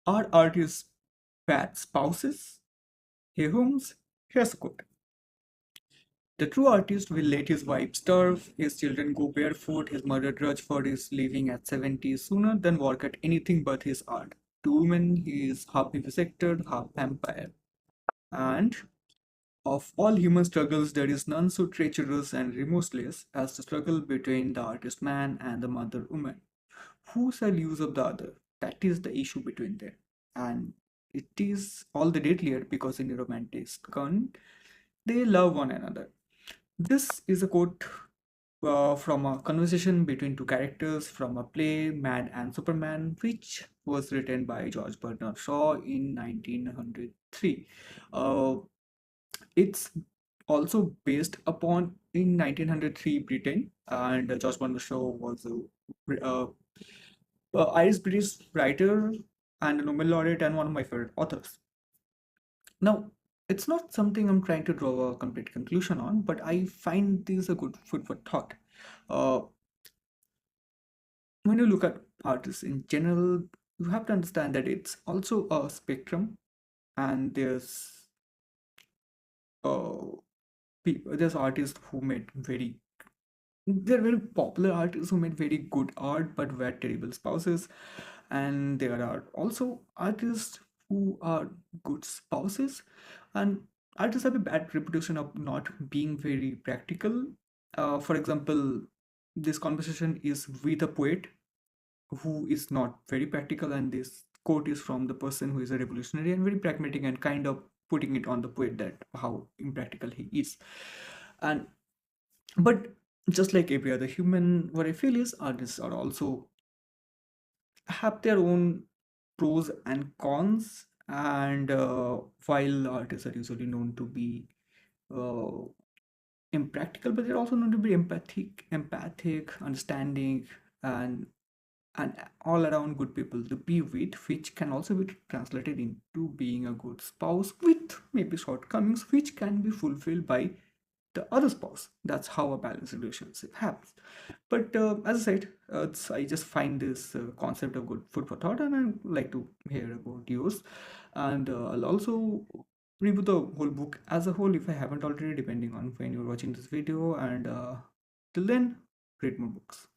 Are artists bad spouses? Hey Holmes, here's a quote. The true artist will let his wife starve, his children go barefoot, his mother drudge for his living at 70 sooner than work at anything but his art. To women, he is half vivisected, half vampire. And of all human struggles, there is none so treacherous and remorseless as the struggle between the artist man and the mother woman. Who shall use of the other? That is the issue between them. And it is all the deadlier because in a romantic con, they love one another. This is a quote from a conversation between two characters from a play, Mad and Superman, which was written by George Bernard Shaw in 1903. Uh, it's also based upon in 1903 Britain, and George Bernard Shaw was Irish British writer and a Nobel laureate and one of my favorite authors. Now, it's not something I'm trying to draw a complete conclusion on, but I find this a good food for thought. Uh, when you look at artists in general, you have to understand that it's also a spectrum, and uh, there's artists who made very there are very popular artists who made very good art but were terrible spouses, and there are also artists who are good spouses, and artists have a bad reputation of not being very practical. For example, this conversation is with a poet who is not very practical, and this quote is from the person who is a revolutionary and very pragmatic and kind of putting it on the poet that how impractical he is. And but just like every other human, what I feel is artists are also have their own pros and cons. And while artists are usually known to be uh, impractical, but they're also known to be empathic, understanding, and and all around good people to be with, which can also be translated into being a good spouse with maybe shortcomings, which can be fulfilled by the other spouse. That's how a balanced relationship happens. But as I said, I just find this concept of good food for thought, and I'd like to hear about yours. And I'll also review the whole book as a whole if I haven't already, depending on when you're watching this video. And till then, read more books.